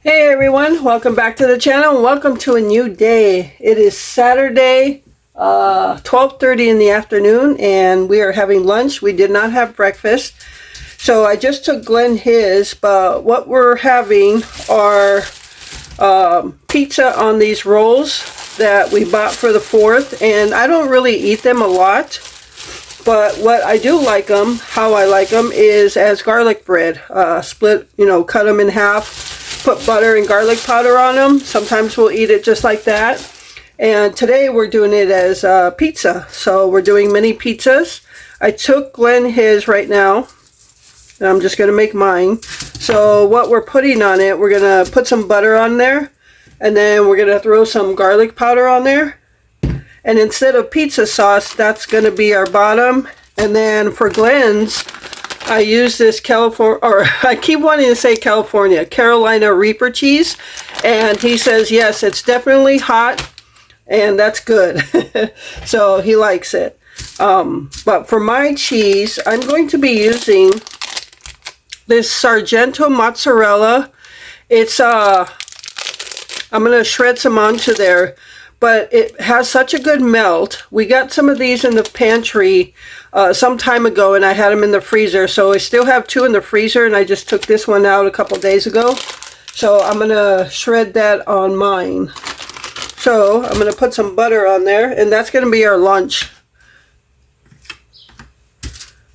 Hey everyone, welcome back to the channel and welcome to a new day. It is Saturday, 12:30 in the afternoon, and we are having lunch. We did not have breakfast. So I just took Glenn his, but what we're having are pizza on these rolls that we bought for the 4th, and I don't really eat them a lot. But what I do like them, how I like them, is as garlic bread. Split, cut them in half. Put butter and garlic powder on them. Sometimes we'll eat it just like that. And today we're doing it as pizza. So we're doing mini pizzas. I took Glenn his right now. And I'm just going to make mine. So what we're putting on it, we're going to put some butter on there. And then we're going to throw some garlic powder on there. And instead of pizza sauce, that's going to be our bottom. And then for Glenn's, I use this I keep wanting to say Carolina Reaper cheese, and he says yes, it's definitely hot, and that's good. So he likes it. But for my cheese, I'm going to be using this Sargento mozzarella. It's I'm going to shred some onto there, but it has such a good melt. We got some of these in the pantry some time ago, and I had them in the freezer, so I still have 2 in the freezer, and I just took this one out a couple days ago. So I'm gonna shred that on mine. So I'm gonna put some butter on there, and that's gonna be our lunch.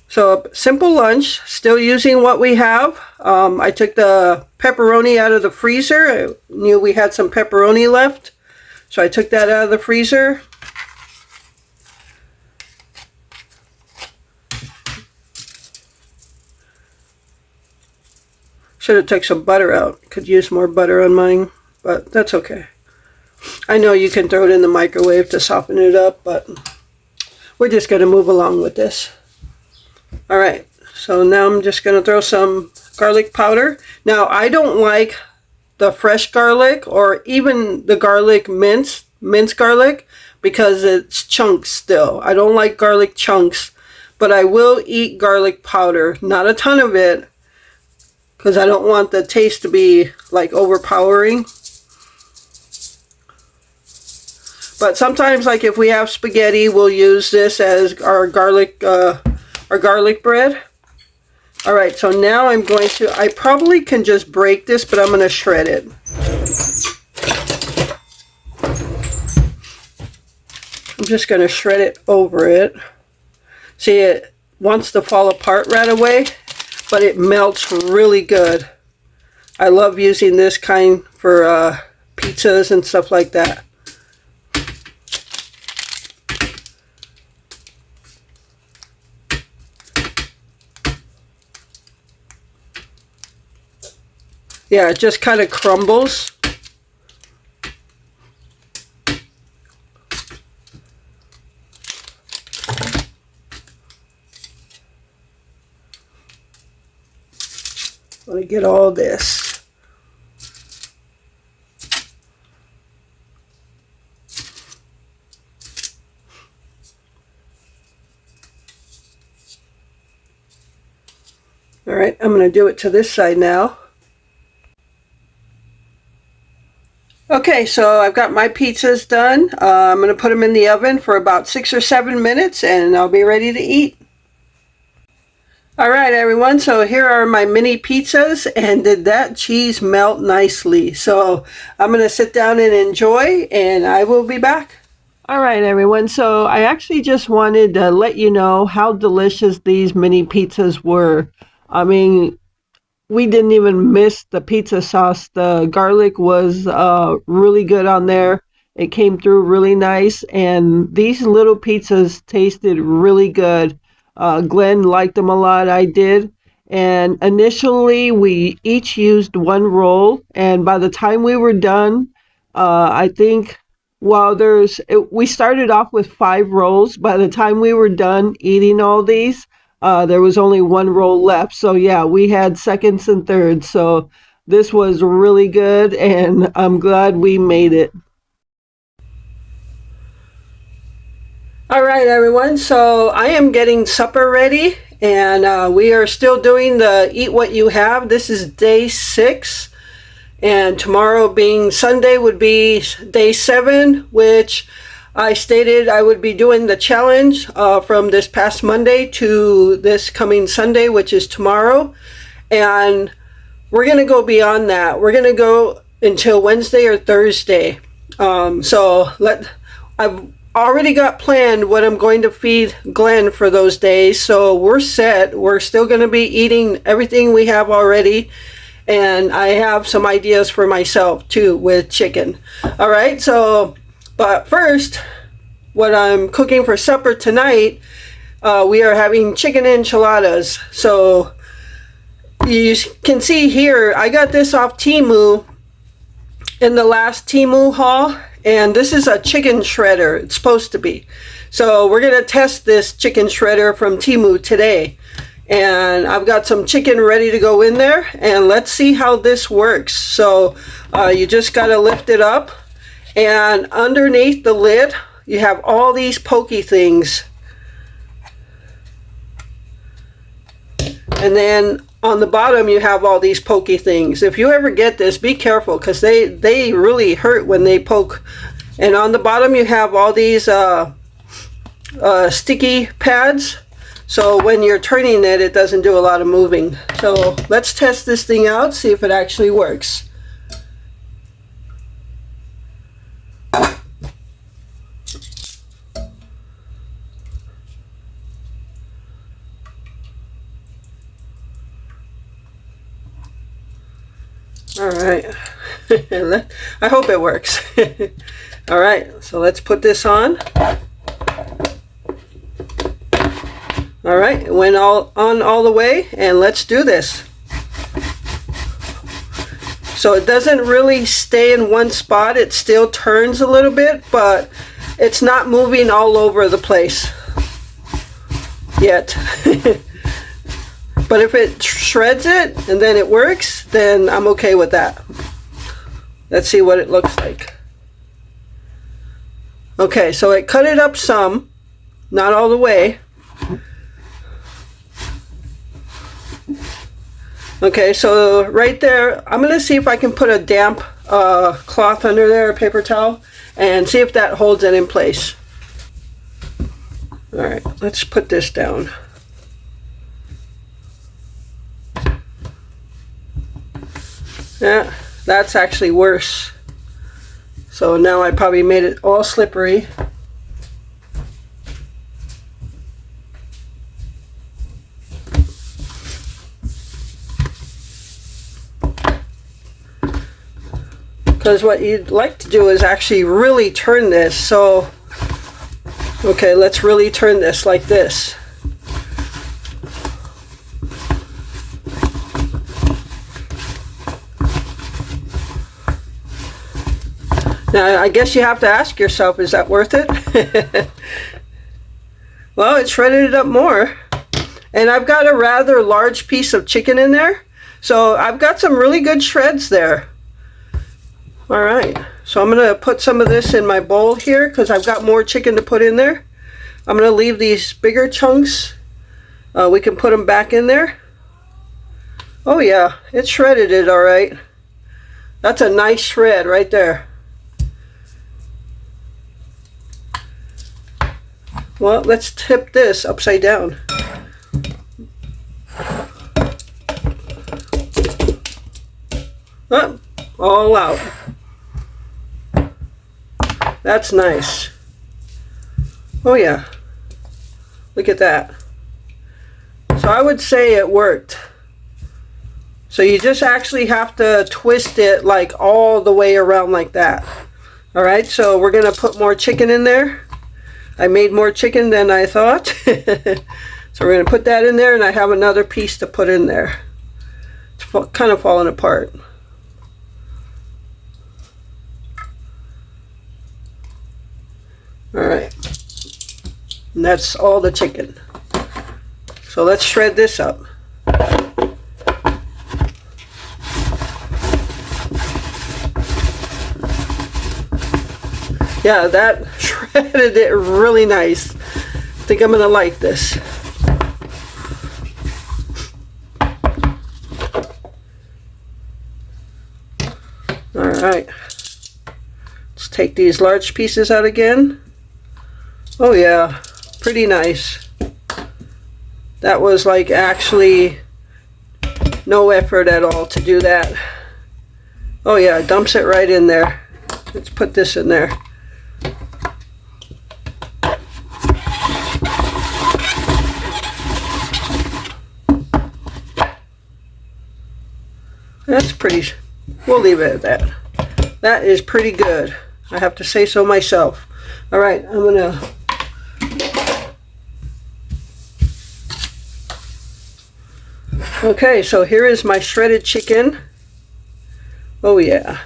So a simple lunch, still using what we have. I took the pepperoni out of the freezer. I knew we had some pepperoni left, so I took that out of the freezer. Should have took some butter out. Could use more butter on mine, but that's okay. I know you can throw it in the microwave to soften it up, but we're just going to move along with this. Alright, so now I'm just going to throw some garlic powder. Now, I don't like the fresh garlic or even the garlic minced garlic, because it's chunks still. I don't like garlic chunks, but I will eat garlic powder. Not a ton of it, because I don't want the taste to be like overpowering. But sometimes, like if we have spaghetti, we'll use this as our garlic bread. Alright, so now I probably can just break this, but I'm going to shred it. I'm just going to shred it over it. See, it wants to fall apart right away, but it melts really good. I love using this kind for pizzas and stuff like that. Yeah, it just kind of crumbles. I want to get all this. All right, I'm going to do it to this side now. Okay, so I've got my pizzas done. I'm going to put them in the oven for about 6 or 7 minutes, and I'll be ready to eat. Alright everyone, so here are my mini pizzas, and did that cheese melt nicely? So I'm going to sit down and enjoy, and I will be back. Alright everyone, so I actually just wanted to let you know how delicious these mini pizzas were. I mean, we didn't even miss the pizza sauce. The garlic was really good on there. It came through really nice, and these little pizzas tasted really good. Glenn liked them a lot. I did. And initially, we each used 1 roll, and by the time we were done, I think, we started off with 5 rolls. By the time we were done eating all these, there was only 1 roll left. So yeah, we had seconds and thirds. So this was really good, and I'm glad we made it. All right, everyone. So I am getting supper ready, and we are still doing the Eat What You Have. This is day 6. And tomorrow being Sunday would be day 7, which I stated I would be doing the challenge from this past Monday to this coming Sunday, which is tomorrow. And we're going to go beyond that. We're going to go until Wednesday or Thursday. I've already got planned what I'm going to feed Glenn for those days. So we're set. We're still going to be eating everything we have already. And I have some ideas for myself too with chicken. All right, so, but first, what I'm cooking for supper tonight, we are having chicken enchiladas. So you can see here, I got this off Temu in the last Temu haul. And this is a chicken shredder. It's supposed to be. So we're going to test this chicken shredder from Temu today. And I've got some chicken ready to go in there, and let's see how this works. So you just got to lift it up, and underneath the lid you have all these pokey things, and then on the bottom you have all these pokey things. If you ever get this, be careful, because they really hurt when they poke. And on the bottom you have all these sticky pads. So when you're turning it, it doesn't do a lot of moving. So let's test this thing out, see if it actually works. All right. I hope it works. All right, so let's put this on. All right, it went on all the way, and let's do this. So it doesn't really stay in one spot. It still turns a little bit, but it's not moving all over the place yet. But if it shreds it and then it works, then I'm okay with that. Let's see what it looks like. Okay, so it cut it up some, not all the way. Okay, so right there, I'm going to see if I can put a damp cloth under there, a paper towel, and see if that holds it in place. All right, let's put this down. Yeah, that's actually worse. So now I probably made it all slippery. Because what you'd like to do is actually really turn this. So, okay, let's really turn this like this. Now, I guess you have to ask yourself, is that worth it? Well, it shredded it up more. And I've got a rather large piece of chicken in there. So I've got some really good shreds there. All right, so I'm going to put some of this in my bowl here because I've got more chicken to put in there. I'm going to leave these bigger chunks. We can put them back in there. Oh yeah, it shredded it all right. That's a nice shred right there. Well, let's tip this upside down. Oh, all out. That's nice. Oh yeah, look at that. So I would say it worked. So you just actually have to twist it like all the way around like that. All right, so we're gonna put more chicken in there. I made more chicken than I thought. So we're gonna put that in there, and I have another piece to put in there. It's kind of falling apart. All right, and that's all the chicken. So let's shred this up. Yeah, that shredded it really nice. I think I'm gonna like this. All right. Let's take these large pieces out again. Oh yeah, pretty nice. That was like actually no effort at all to do that. Oh yeah, dumps it right in there. Let's put this in there. That's pretty, we'll leave it at that. That is pretty good. I have to say so myself. All right, I'm gonna okay, so here is my shredded chicken. Oh yeah.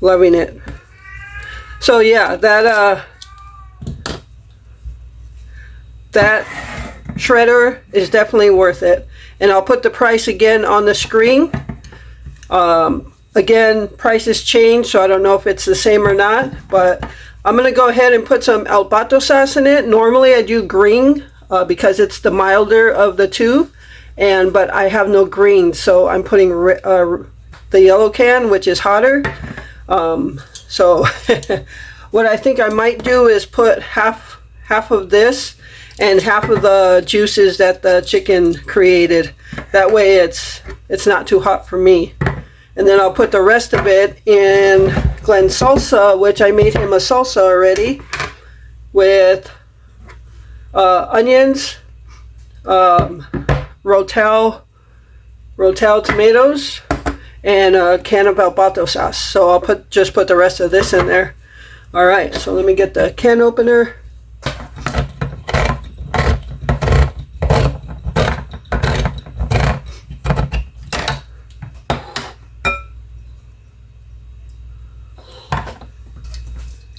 Loving it. So yeah, that shredder is definitely worth it. And I'll put the price again on the screen. Again, prices change, so I don't know if it's the same or not, but I'm gonna go ahead and put some El Pato sauce in it. Normally I do green because it's the milder of the two, but I have no green, so I'm putting the yellow can, which is hotter. So what I think I might do is put half of this and half of the juices that the chicken created. That way it's not too hot for me. And then I'll put the rest of it in Glenn's salsa, which I made him a salsa already with onions, Rotel tomatoes, and a can of El Pato sauce. So I'll just put the rest of this in there. All right, so let me get the can opener.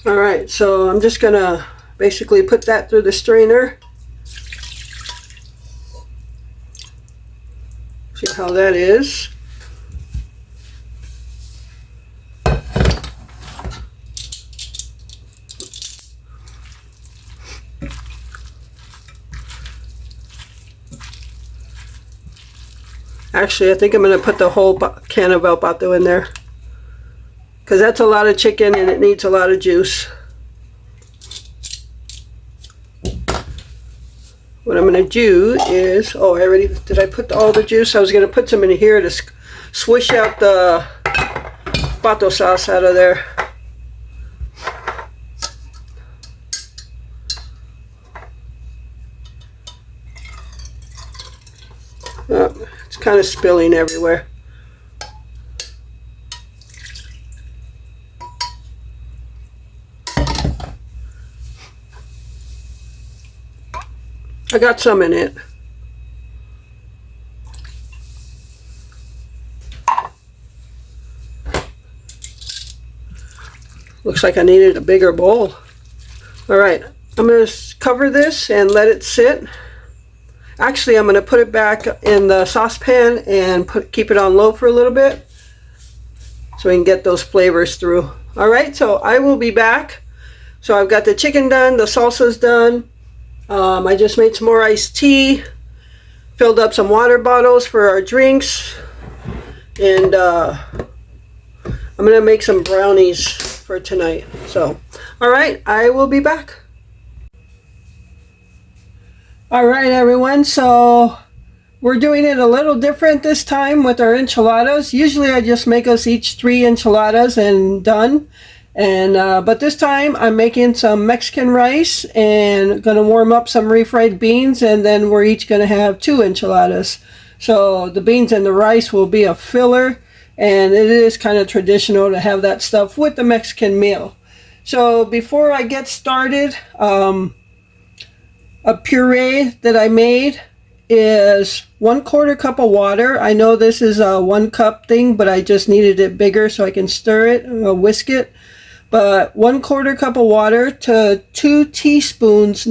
All right, so I'm just gonna basically put that through the strainer. See how that is. Actually, I think I'm going to put the whole can of El Pato in there, because that's a lot of chicken and it needs a lot of juice. What I'm going to do is, oh, did I put all the juice? I was going to put some in here to swish out the pato sauce out of there. Oh, it's kind of spilling everywhere. I got some in it. Looks like I needed a bigger bowl. All right, I'm going to cover this and let it sit. Actually, I'm going to put it back in the saucepan and keep it on low for a little bit so we can get those flavors through. All right, so I will be back. So I've got the chicken done, the salsa's done. I just made some more iced tea, filled up some water bottles for our drinks, and I'm going to make some brownies for tonight. So, all right, I will be back. All right, everyone, so we're doing it a little different this time with our enchiladas. Usually I just make us each 3 enchiladas and done. But this time I'm making some Mexican rice and going to warm up some refried beans, and then we're each going to have 2 enchiladas. So the beans and the rice will be a filler, and it is kind of traditional to have that stuff with the Mexican meal. So before I get started, a puree that I made is 1/4 cup of water. I know this is a 1 cup thing, but I just needed it bigger so I can stir it, whisk it. But 1/4 cup of water to 2 tablespoons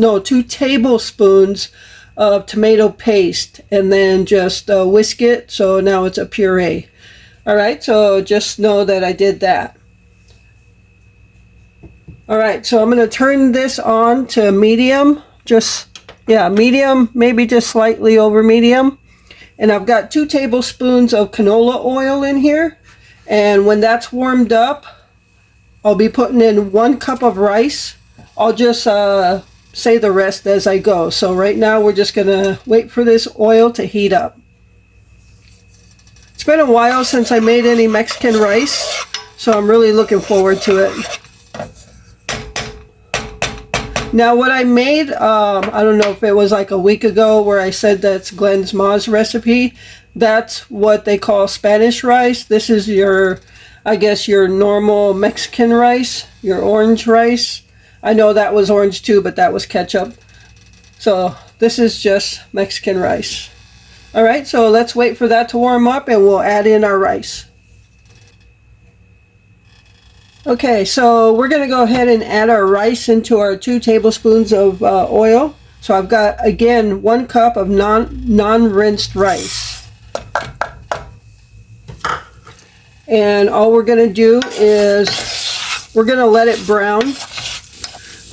of tomato paste, and then just whisk it so now it's a puree. All right, so just know that I did that. All right, so I'm going to turn this on to medium, medium, maybe just slightly over medium. And I've got 2 tablespoons of canola oil in here. And when that's warmed up, I'll be putting in 1 cup of rice. I'll just say the rest as I go. So right now we're just gonna wait for this oil to heat up. It's been a while since I made any Mexican rice, so I'm really looking forward to it. Now what I made, I don't know if it was like a week ago where I said that's Glenn's Ma's recipe. That's what they call Spanish rice. This is your, I guess, your normal Mexican rice, your orange rice. I know that was orange too, but that was ketchup. So this is just Mexican rice. All right, so let's wait for that to warm up and we'll add in our rice. Okay, so we're going to go ahead and add our rice into our 2 tablespoons of oil. So I've got, again, 1 cup of non-rinsed rice. And all we're going to do is we're going to let it brown.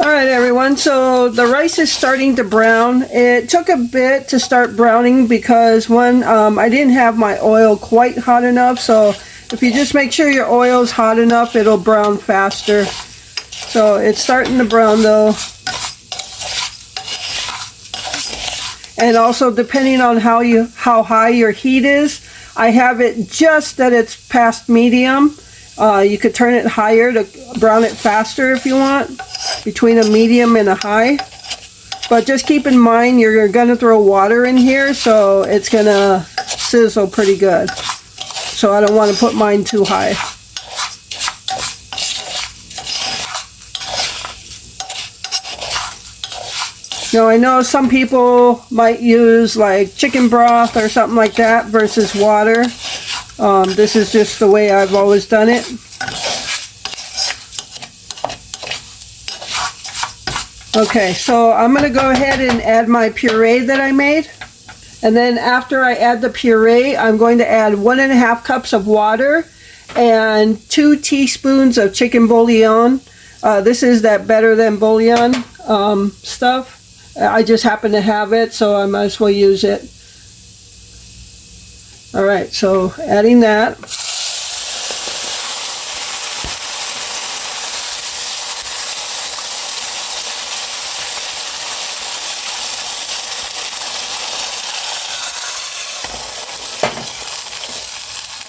All right, everyone, so the rice is starting to brown. It took a bit to start browning because I didn't have my oil quite hot enough. So if you just make sure your oil is hot enough, it'll brown faster. So it's starting to brown though. And also depending on how high your heat is, I have it just that it's past medium. You could turn it higher to brown it faster if you want, between a medium and a high. But just keep in mind you're going to throw water in here, so it's going to sizzle pretty good. So I don't want to put mine too high. Now I know some people might use like chicken broth or something like that versus water. This is just the way I've always done it. Okay, so I'm going to go ahead and add my puree that I made. And then after I add the puree, I'm going to add 1.5 cups of water and 2 teaspoons of chicken bouillon. This is that better than bouillon stuff. I just happen to have it, so I might as well use it. Alright, so adding that.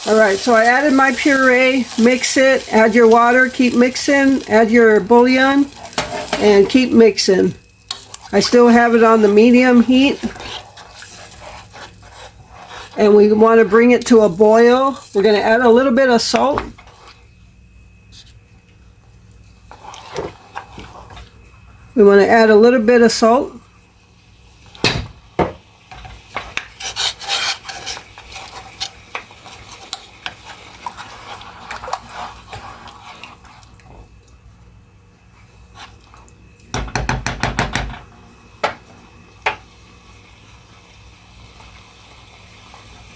Alright, so I added my puree, mix it, add your water, keep mixing, add your bouillon, and keep mixing. I still have it on the medium heat. And we want to bring it to a boil. We're going to add a little bit of salt. We want to add a little bit of salt.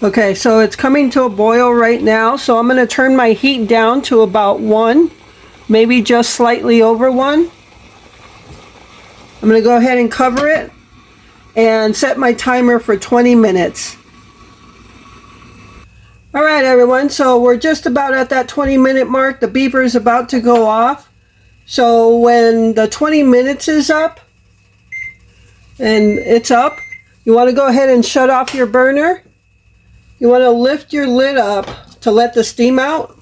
Okay, so it's coming to a boil right now, so I'm going to turn my heat down to about 1, maybe just slightly over 1. I'm going to go ahead and cover it and set my timer for 20 minutes. Alright everyone, so we're just about at that 20-minute mark. The beeper is about to go off. So when the 20 minutes is up, and it's up, you want to go ahead and shut off your burner. You want to lift your lid up to let the steam out.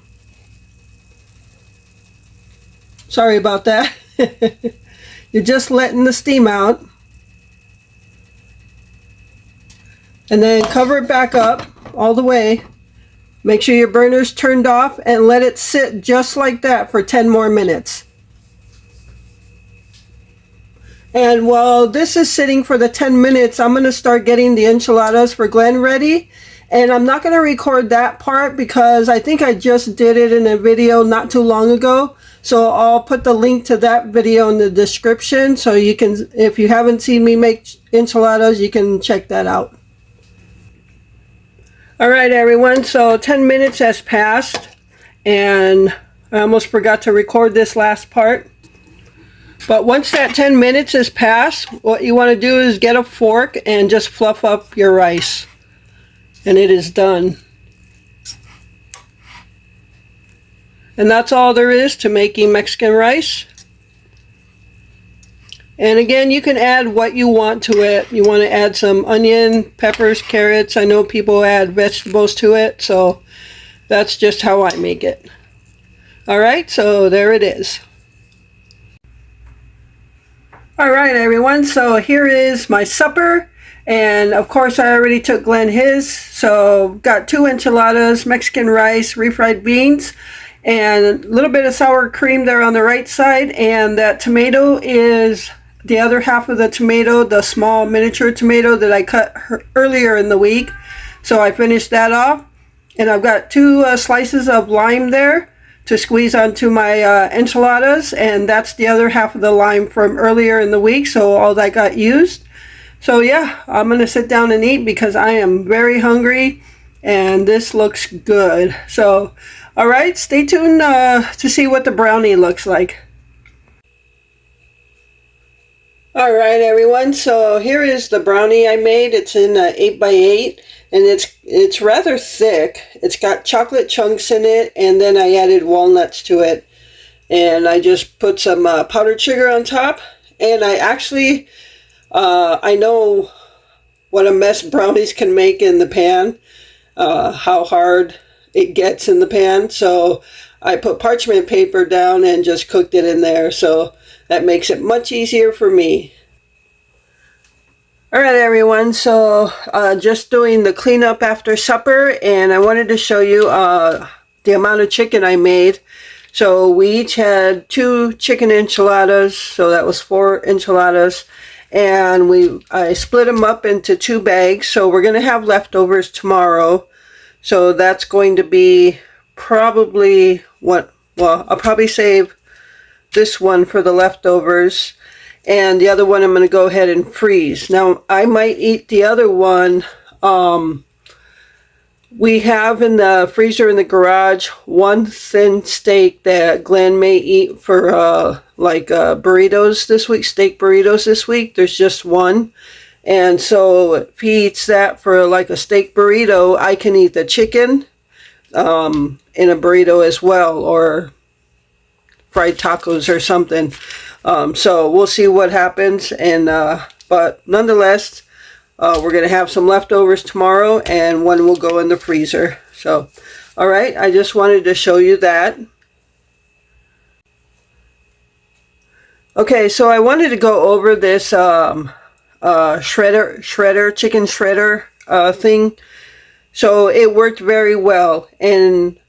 Sorry about that. You're just letting the steam out. And then cover it back up all the way. Make sure your burner's turned off and let it sit just like that for 10 more minutes. And while this is sitting for the 10 minutes, I'm going to start getting the enchiladas for Glenn ready. And I'm not going to record that part because I think I just did it in a video not too long ago. So I'll put the link to that video in the description. So you can, if you haven't seen me make enchiladas, you can check that out. Alright everyone, so 10 minutes has passed. And I almost forgot to record this last part. But once that 10 minutes is passed, what you want to do is get a fork and just fluff up your rice. and it is done. And that's all there is to making Mexican rice. And again, you can add what you want to it. You want to add some onion, peppers, carrots. I know people add vegetables to it, so that's just how I make it. Alright, so there it is. Alright everyone, so here is my supper. And of course I already took Glenn his. So got 2 enchiladas, Mexican rice, refried beans, and a little bit of sour cream there on the right side. And that tomato is the other half of the tomato, the small miniature tomato that I cut earlier in the week. So I finished that off. And I've got 2 slices of lime there to squeeze onto my enchiladas. And that's the other half of the lime from earlier in the week. So all that got used. So yeah, I'm going to sit down and eat because I am very hungry. And this looks good. So, alright, stay tuned to see what the brownie looks like. Alright everyone, so here is the brownie I made. It's in 8x8 and it's rather thick. It's got chocolate chunks in it, and then I added walnuts to it. And I just put some powdered sugar on top. And I actually, I know what a mess brownies can make in the pan. How hard it gets in the pan. So I put parchment paper down and just cooked it in there. So that makes it much easier for me. Alright everyone, so just doing the cleanup after supper, and I wanted to show you the amount of chicken I made. So we each had 2 chicken enchiladas, so that was 4 enchiladas, and I split them up into 2 bags. So we're going to have leftovers tomorrow. So that's going to be probably I'll probably save this one for the leftovers, and the other one I'm going to go ahead and freeze. Now I might eat the other one. We have in the freezer in the garage 1 thin steak that Glenn may eat for burritos this week, steak burritos this week. There's just 1. And so if he eats that for like a steak burrito, I can eat the chicken in a burrito as well, or fried tacos or something. So we'll see what happens. And but nonetheless, we're going to have some leftovers tomorrow, and 1 will go in the freezer. So, all right, I just wanted to show you that. Okay, so I wanted to go over this chicken shredder thing. So it worked very well, and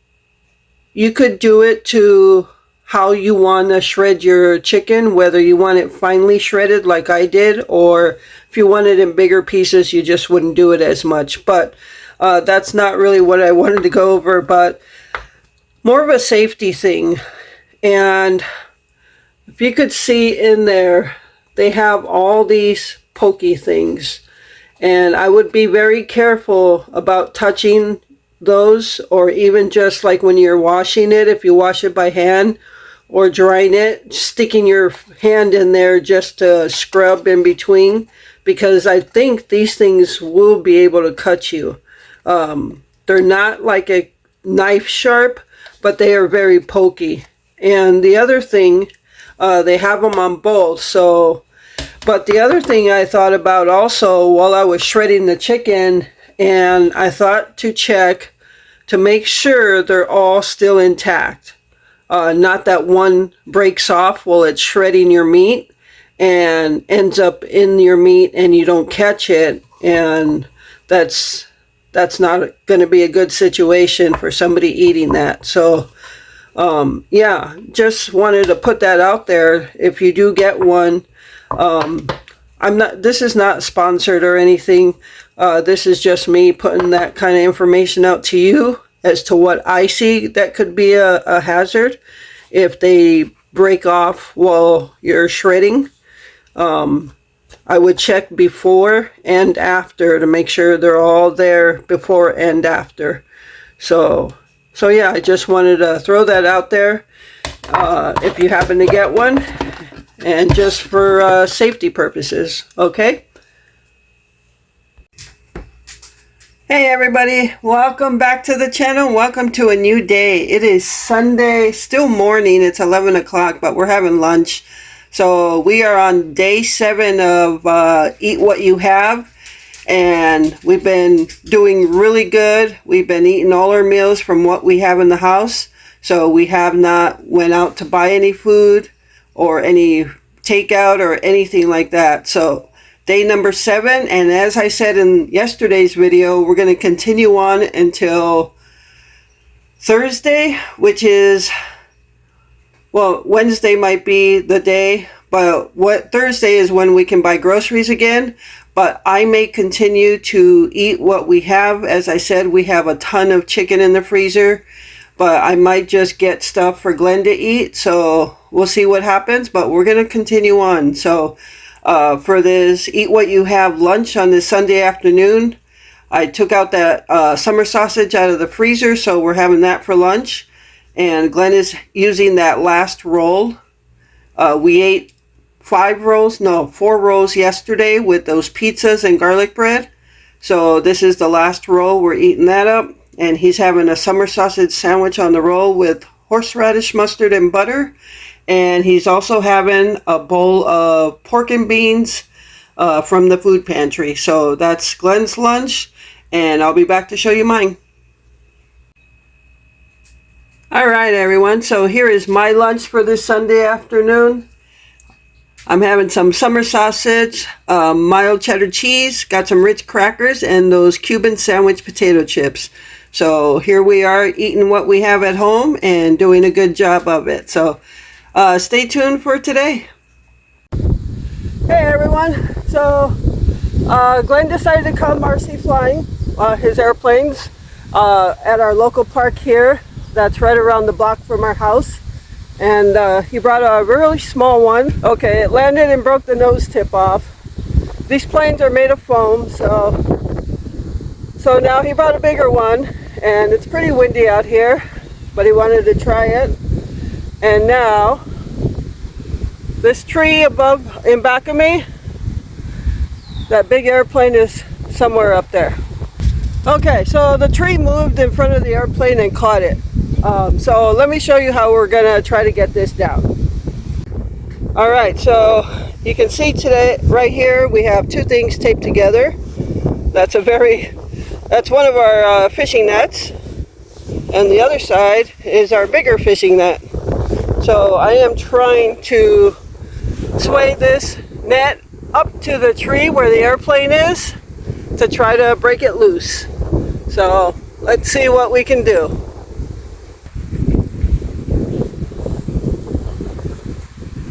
you could do it to how you want to shred your chicken, whether you want it finely shredded like I did, or if you want it in bigger pieces, you just wouldn't do it as much. But that's not really what I wanted to go over, but more of a safety thing. And if you could see in there, they have all these pokey things, and I would be very careful about touching those, or even just like when you're washing it, if you wash it by hand or drying it, sticking your hand in there just to scrub in between, because I think these things will be able to cut you. They're not like a knife sharp, but they are very pokey. And the other thing, they have them on both. So, but the other thing I thought about also while I was shredding the chicken, and I thought to check to make sure they're all still intact. Not that one breaks off while it's shredding your meat and ends up in your meat and you don't catch it, and that's not going to be a good situation for somebody eating that. So yeah, just wanted to put that out there. If you do get one, this is not sponsored or anything. This is just me putting that kind of information out to you as to what I see that could be a hazard if they break off while you're shredding. I would check before and after to make sure they're all there before and after. So yeah, I just wanted to throw that out there if you happen to get one, and just for safety purposes, okay? Hey everybody, welcome back to the channel. Welcome to a new day. It is Sunday, still morning. It's 11 o'clock, but we're having lunch. So we are on day 7 of Eat What You Have. And we've been doing really good. We've been eating all our meals from what we have in the house. So we have not went out to buy any food or any takeout or anything like that. So day number 7, and as I said in yesterday's video, we're going to continue on until Thursday, which is, well, Wednesday might be the day, but what Thursday is when we can buy groceries again. But I may continue to eat what we have. As I said, we have a ton of chicken in the freezer, but I might just get stuff for Glenn to eat. So we'll see what happens, but we're going to continue on. So for this Eat What You Have lunch on this Sunday afternoon, I took out that summer sausage out of the freezer, so we're having that for lunch. And Glenn is using that last roll. We ate 4 rolls yesterday with those pizzas and garlic bread. So this is the last roll. We're eating that up. And he's having a summer sausage sandwich on the roll with horseradish, mustard, and butter. And he's also having a bowl of pork and beans from the food pantry. So that's Glenn's lunch, and I'll be back to show you mine. All right, everyone. So here is my lunch for this Sunday afternoon. I'm having some summer sausage, mild cheddar cheese, got some rich crackers, and those Cuban sandwich potato chips. So here we are eating what we have at home and doing a good job of it. So stay tuned for today. Hey everyone, so Glenn decided to come RC flying his airplanes at our local park here that's right around the block from our house. And he brought a really small one. Okay, it landed and broke the nose tip off. These planes are made of foam, so now he brought a bigger one, and it's pretty windy out here, but he wanted to try it. And now, this tree above, in back of me, that big airplane is somewhere up there. Okay, so the tree moved in front of the airplane and caught it. So let me show you how we're gonna try to get this down. All right, so you can see today, right here, we have 2 things taped together. That's one of our fishing nets. And the other side is our bigger fishing net. So I am trying to sway this net up to the tree where the airplane is to try to break it loose. So let's see what we can do.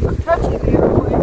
I'm touching the airplane.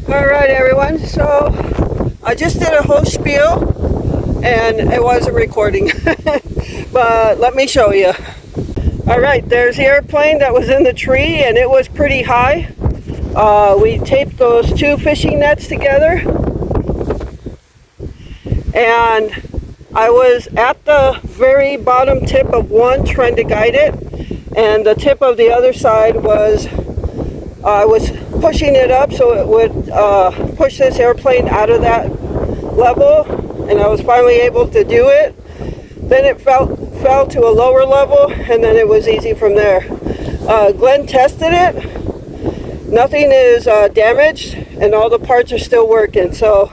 Alright everyone, so I just did a whole spiel and it wasn't recording, but let me show you. Alright, there's the airplane that was in the tree and it was pretty high. We taped those 2 fishing nets together and I was at the very bottom tip of one trying to guide it, and the tip of the other side was, I was pushing it up so it would push this airplane out of that level, and I was finally able to do it. Then it fell to a lower level, and then it was easy from there. Glenn tested it. Nothing is damaged, and all the parts are still working, so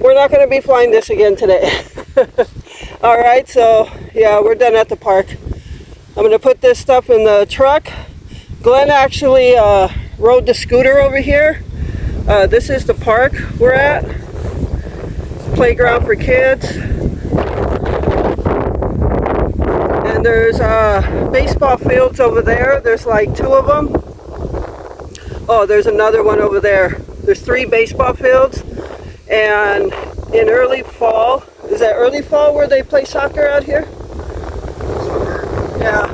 we're not going to be flying this again today. Alright, so yeah, we're done at the park. I'm going to put this stuff in the truck. Glenn actually rode the scooter over here. This is the park we're at. Playground for kids. And there's baseball fields over there. There's like 2 of them. Oh, there's another one over there. There's 3 baseball fields. And in early fall, is that early fall where they play soccer out here? Yeah.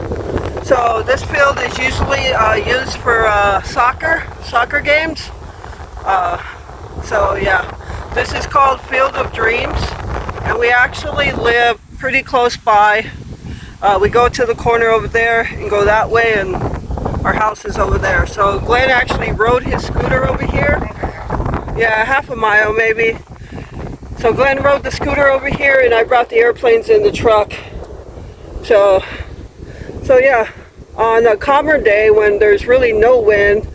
So this field is usually used for soccer games. So yeah, this is called Field of Dreams, and we actually live pretty close by. We go to the corner over there and go that way, and our house is over there. So Glenn actually rode his scooter over here. Yeah, half a mile maybe. So Glenn rode the scooter over here, and I brought the airplanes in the truck. So yeah, on a calmer day when there's really no wind,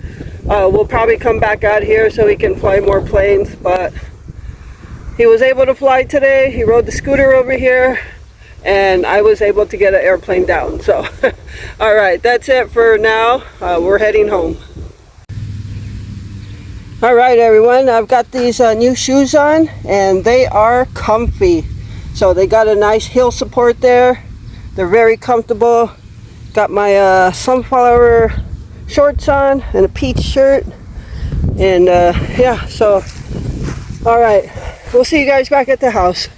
we'll probably come back out here so he can fly more planes. But he was able to fly today. He rode the scooter over here, and I was able to get an airplane down. So all right, that's it for now. We're heading home. All right, everyone, I've got these new shoes on, and they are comfy. So they got a nice heel support there. They're very comfortable. Got my sunflower shorts on and a peach shirt. And yeah, so all right, we'll see you guys back at the house.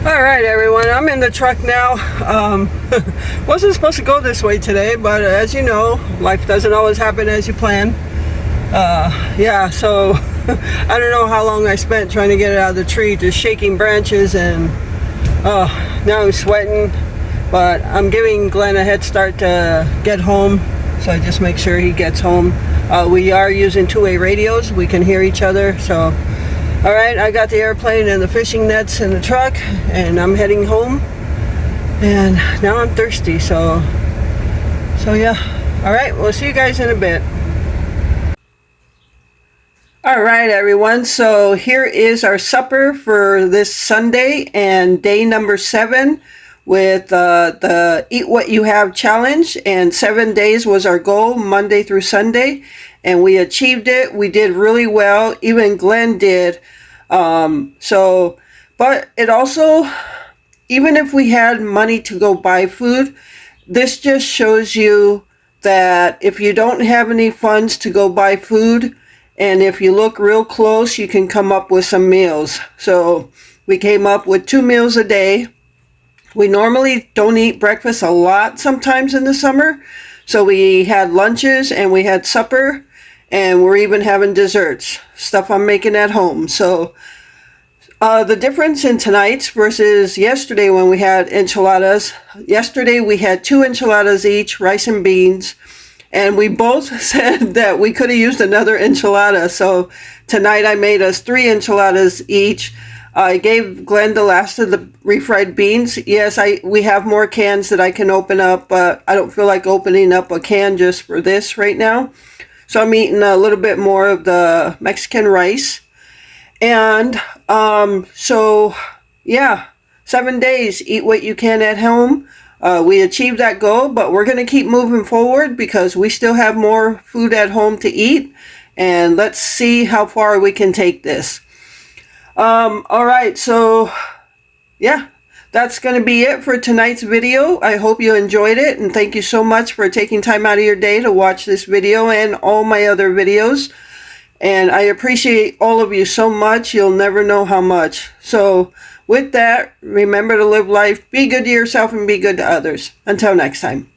All right, everyone, I'm in the truck now. Wasn't supposed to go this way today, but as you know, life doesn't always happen as you plan. Yeah, so I don't know how long I spent trying to get it out of the tree, just shaking branches, and now I'm sweating, but I'm giving Glenn a head start to get home, so I just make sure he gets home. We are using two-way radios. We can hear each other. So all right, I got the airplane and the fishing nets in the truck, and I'm heading home, and now I'm thirsty, so yeah. All right, we'll see you guys in a bit. All right, everyone, so here is our supper for this Sunday and day number 7 with the Eat What You Have challenge. And 7 days was our goal, Monday through Sunday, and we achieved it. We did really well, even Glenn did. But it also, even if we had money to go buy food, this just shows you that if you don't have any funds to go buy food, and if you look real close, you can come up with some meals. So we came up with 2 meals a day. We normally don't eat breakfast a lot sometimes in the summer. So we had lunches and we had supper, and we're even having desserts, stuff I'm making at home. So the difference in tonight's versus yesterday when we had enchiladas. Yesterday we had 2 enchiladas each, rice and beans. And we both said that we could have used another enchilada. So tonight I made us 3 enchiladas each. I gave Glenn the last of the refried beans. Yes, we have more cans that I can open up, but I don't feel like opening up a can just for this right now. So I'm eating a little bit more of the Mexican rice. And so yeah, 7 days, eat what you can at home. We achieved that goal, but we're going to keep moving forward because we still have more food at home to eat, and let's see how far we can take this. All right, so yeah, that's going to be it for tonight's video. I hope you enjoyed it, and thank you so much for taking time out of your day to watch this video and all my other videos. And I appreciate all of you so much. You'll never know how much. So with that, remember to live life, be good to yourself, and be good to others. Until next time.